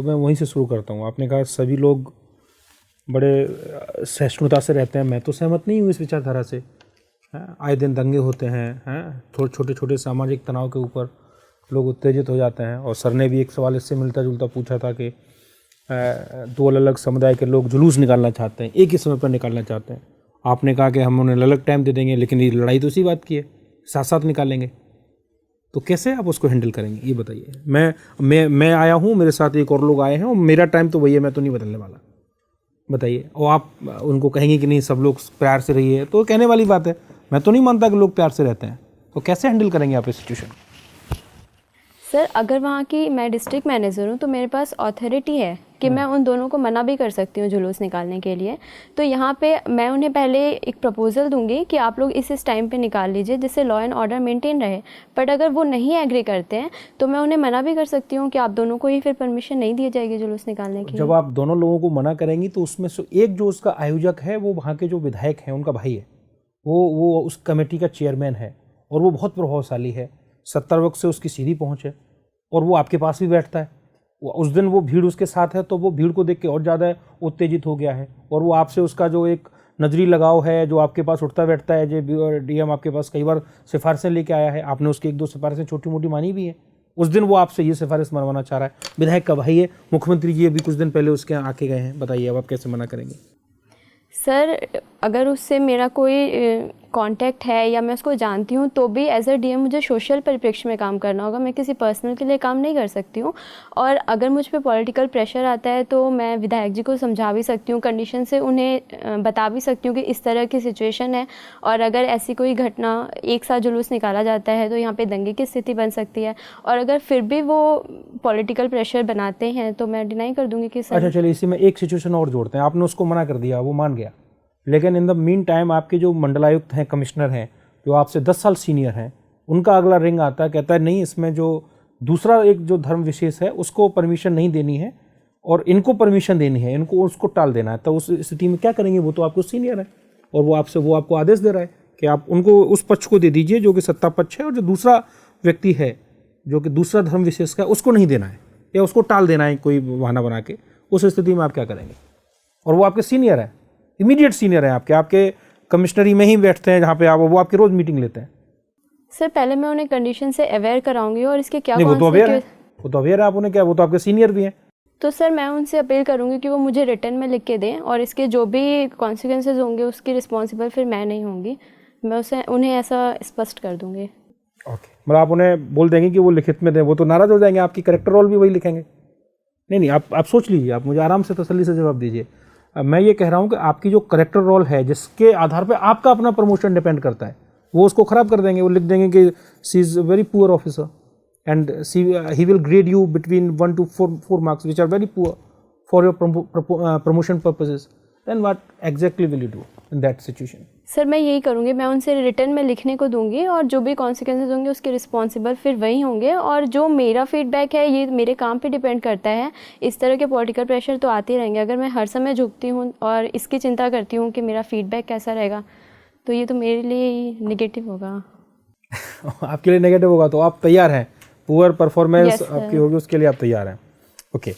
तो मैं वहीं से शुरू करता हूँ। आपने कहा सभी लोग बड़े सहिष्णुता से रहते हैं, मैं तो सहमत नहीं हूँ इस विचारधारा से। आए दिन दंगे होते हैं, थोड़े छोटे छोटे सामाजिक तनाव के ऊपर लोग उत्तेजित हो जाते हैं। और सर ने भी एक सवाल इससे मिलता जुलता पूछा था कि दो अलग अलग समुदाय के लोग जुलूस निकालना चाहते हैं, एक ही समय पर निकालना चाहते हैं। आपने कहा कि हम उन्हें अलग टाइम दे देंगे, लेकिन ये लड़ाई तो उसी बात की है, साथ साथ निकालेंगे। तो कैसे आप उसको हैंडल करेंगे ये बताइए। मैं आया हूँ, मेरे साथ एक और लोग आए हैं और मेरा टाइम तो वही है, मैं तो नहीं बदलने वाला। बताइए। और आप उनको कहेंगे कि नहीं सब लोग प्यार से रहिए, तो कहने वाली बात है। मैं तो नहीं मानता कि लोग प्यार से रहते हैं। तो कैसे हैंडल करेंगे आप इस सिचुएशन? सर अगर वहाँ की मैं डिस्ट्रिक्ट मैनेजर हूँ तो मेरे पास अथॉरिटी है कि मैं उन दोनों को मना भी कर सकती हूँ जुलूस निकालने के लिए। तो यहाँ पे मैं उन्हें पहले एक प्रपोज़ल दूंगी कि आप लोग इस टाइम पे निकाल लीजिए जिससे लॉ एंड ऑर्डर मेंटेन रहे। बट अगर वो नहीं एग्री करते हैं तो मैं उन्हें मना भी कर सकती हूँ कि आप दोनों को ही फिर परमिशन नहीं दी जाएगी जुलूस निकालने की। जब आप दोनों लोगों को मना करेंगी तो उसमें से एक जो उसका आयोजक है वो वहाँ के जो विधायक हैं उनका भाई है, वो उस कमेटी का चेयरमैन है और वो बहुत प्रभावशाली है, 70 वर्ष से उसकी सीधी पहुँच है और वो आपके पास भी बैठता है। उस दिन वो भीड़ उसके साथ है तो वो भीड़ को देख के और ज़्यादा उत्तेजित हो गया है और वो आपसे उसका जो एक नजरी लगाव है, जो आपके पास उठता बैठता है, जो डीएम आपके पास कई बार सिफारिशें लेके आया है, आपने उसकी एक दो सिफारिशें छोटी मोटी मानी भी है। उस दिन वो आपसे ये सिफारिश मनवाना चाह रहा है, विधायक का भाई है, मुख्यमंत्री जी अभी कुछ दिन पहले उसके यहाँ आके गए हैं। बताइए अब आप कैसे मना करेंगे? सर अगर उससे मेरा कोई कांटेक्ट है या मैं उसको जानती हूँ तो भी एज अ डीएम मुझे सोशल परिप्रेक्ष्य में काम करना होगा, मैं किसी पर्सनल के लिए काम नहीं कर सकती हूँ। और अगर मुझ पे पॉलिटिकल प्रेशर आता है तो मैं विधायक जी को समझा भी सकती हूँ, कंडीशन से उन्हें बता भी सकती हूँ कि इस तरह की सिचुएशन है और अगर ऐसी कोई घटना एक साथ जुलूस निकाला जाता है तो यहाँ पर दंगे की स्थिति बन सकती है। और अगर फिर भी वो पॉलिटिकल प्रेशर बनाते हैं तो मैं डिनाई कर दूँगी कि सर। अच्छा चलिए, इसी में एक सिचुएशन और जोड़ते हैं। आपने उसको मना कर दिया, वो मान गया, लेकिन इन द मीन टाइम आपके जो मंडलायुक्त हैं, कमिश्नर हैं, जो आपसे 10 साल सीनियर हैं, उनका अगला रिंग आता है, कहता है नहीं इसमें जो दूसरा एक जो धर्म विशेष है उसको परमिशन नहीं देनी है और इनको परमिशन देनी है, इनको उसको टाल देना है। तो उस स्थिति में क्या करेंगे? वो तो आपको सीनियर है और वो आपको आदेश दे रहा है कि आप उनको उस पक्ष को दे दीजिए जो कि सत्ता पक्ष है, और जो दूसरा व्यक्ति है जो कि दूसरा धर्म विशेष का, उसको नहीं देना है या उसको टाल देना है कोई बहाना बना के। उस स्थिति में आप क्या करेंगे? और वो आपके सीनियर है, इमीडिएट सीनियर है, आपके कमिश्नरी में ही बैठते हैं जहाँ पे आप, वो आपकी रोज मीटिंग लेते हैं। सर पहले मैं उन्हें कंडीशन से अवेयर कराऊंगी और इसके क्या वो तो अवेयर है, आप उन्हें क्या, वो तो आपके सीनियर भी हैं। तो सर मैं उनसे अपील करूंगी कि वो मुझे रिटर्न में लिख के दें और इसके जो भी कॉन्सिक्वेंसेज होंगे उसकी रिस्पॉन्सिबल फिर मैं नहीं होंगी, मैं उन्हें ऐसा स्पष्ट कर दूंगी। ओके, मतलब आप उन्हें बोल देंगे कि वो लिखित में दें, वो तो नाराज हो जाएंगे, आपकी करेक्टर रोल भी वही लिखेंगे। नहीं, आप सोच लीजिए, आप मुझे आराम से तसल्ली से जवाब दीजिए। मैं ये कह रहा हूँ कि आपकी जो करेक्टर रोल है जिसके आधार पे आपका अपना प्रमोशन डिपेंड करता है, वो उसको खराब कर देंगे। वो लिख देंगे कि C is very poor officer and he will grade you between 1 to 4 marks which are very poor for your promotion purposes. Then what exactly will you do in that situation? Sir मैं यही करूँगी, मैं उनसे return में लिखने को दूंगी और जो भी कॉन्सिक्वेंसेज होंगे उसके रिस्पॉन्सिबल फिर वही होंगे। और जो मेरा फीडबैक है ये मेरे काम पे डिपेंड करता है। इस तरह के पॉलिटिकल प्रेशर तो आते ही रहेंगे, अगर मैं हर समय झुकती हूँ और इसकी चिंता करती हूँ कि मेरा फीडबैक कैसा रहेगा तो ये तो मेरे लिए ही नेगेटिव होगा। आपके लिए नेगेटिव होगा, तो आप तैयार हैं, पुअर परफॉर्मेंस आपकी होगी उसके लिए आप तैयार हैं? ओके।